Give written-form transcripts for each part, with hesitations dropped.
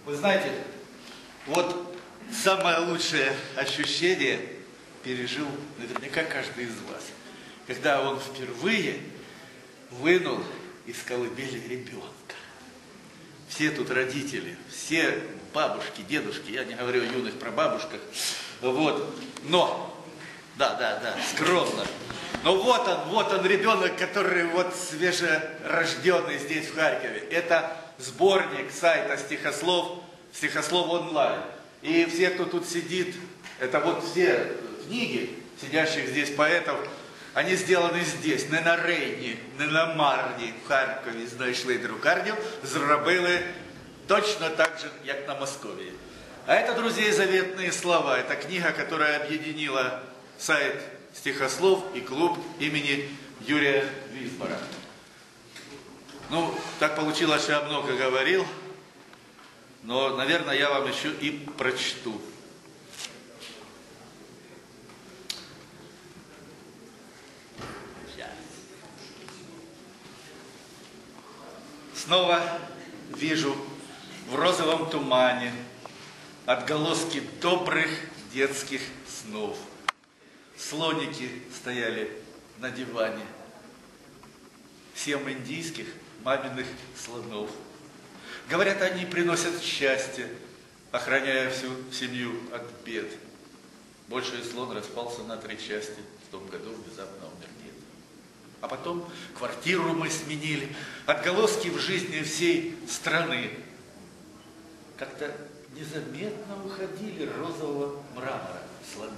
Вы знаете, вот самое лучшее ощущение пережил наверняка каждый из вас, когда он впервые вынул из колыбели ребенка. Все тут родители, все бабушки, дедушки, я не говорю о юных прабабушках, вот, но, да, скромно, но вот он ребенок, который вот свежерожденный здесь в Харькове. Это сборник сайта стихослов онлайн. И все, кто тут сидит, это вот все книги сидящих здесь поэтов, они сделаны здесь, не на Рейні, не на Марні, в Харкові знайшли друкарню, зробили точно так же, як на Московии. А это, друзья, заветные слова. Это книга, которая объединила сайт стихослов и клуб имени Юрия Висбора. Ну, так получилось, что я много говорил, но, наверное, я вам еще и прочту. Снова вижу в розовом тумане отголоски добрых детских снов. Слоники стояли на диване, 7 индийских маминых слонов. Говорят, они приносят счастье, охраняя всю семью от бед. Большой слон распался на 3 части, в том году внезапно умер дед. А потом квартиру мы сменили, отголоски в жизни всей страны. Как-то незаметно уходили розового мрамора слоны.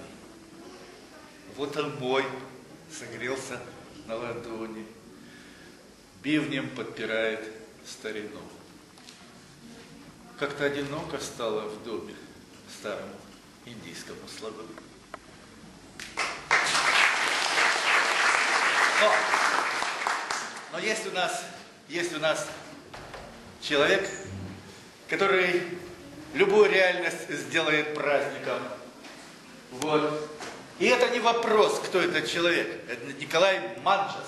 Вот он мой, согрелся на ладони, бивнем подпирает старину. Как-то одиноко стало в доме старому индийскому слону. Но есть у нас человек, который любую реальность сделает праздником. Вот. И это не вопрос, кто этот человек. Это Николай Манджас.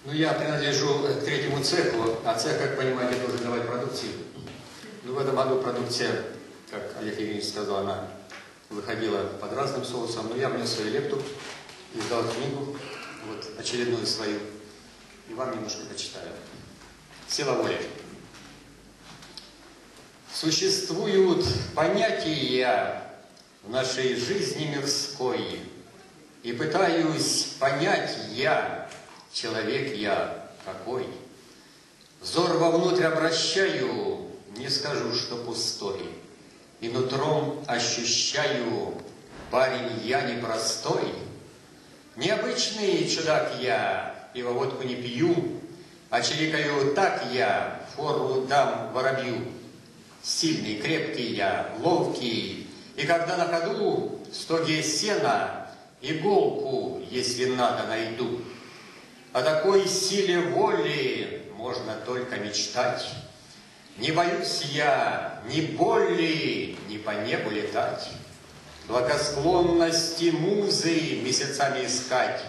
Ну, я принадлежу к 3-му цеху, а цех, как понимаете, должен давать продукцию. Но в этом году продукция, как Олег Евгеньевич сказал, она выходила под разным соусом, но я внес свою лепту, издал книгу, вот, очередную свою, и вам немножко почитаю. Сила воли. Существуют понятия в нашей жизни мирской, и пытаюсь понять я, человек я какой. Взор вовнутрь обращаю, не скажу, что пустой, и нутром ощущаю, парень я непростой. Необычный чудак я, пиво-водку не пью, а чирикаю так я, фору дам воробью. Сильный, крепкий я, ловкий, и когда на ходу в стоге сена иголку, если надо, найду. О такой силе воли можно только мечтать. Не боюсь я ни боли, ни по небу летать. Благосклонности музы месяцами искать,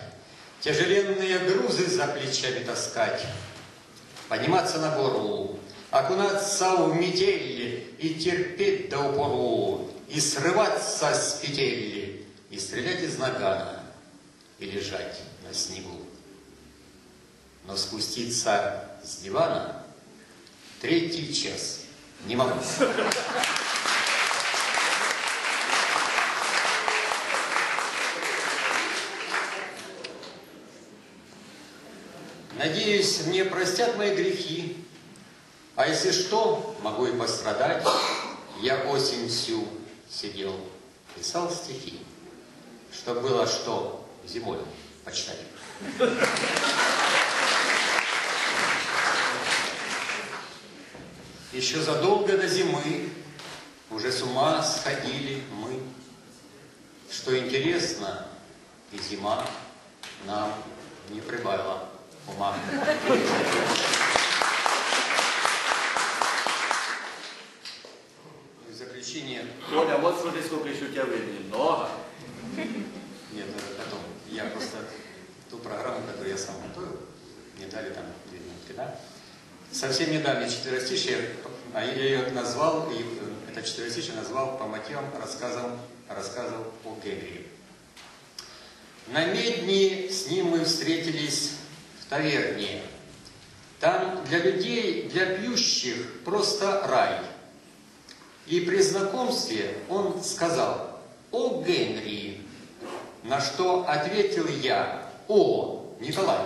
тяжеленные грузы за плечами таскать, подниматься на гору, окунаться в метель и терпеть до упору, и срываться с петель, и стрелять из нагана, и лежать на снегу. Но спуститься с дивана 3-й час не могу. Надеюсь, мне простят мои грехи, а если что, могу и пострадать. Я осень всю сидел, писал стихи, чтоб было что зимой почитать. Еще задолго до зимы уже с ума сходили мы. Что интересно, и зима нам не прибавила ума. В заключение... Коля, вот смотри, сколько еще у тебя времени. Много. Нет, это потом. Я просто ту программу, которую я сам готовил, мне дали там 2 минутки, да? Совсем недавно четверостишие, а я ее назвал, и это четверостишее назвал по мотивам рассказов о Генри. На медни с ним мы встретились в таверне. Там для людей, для пьющих просто рай. И при знакомстве он сказал: «О, Генри!» На что ответил я: «О, Николай!»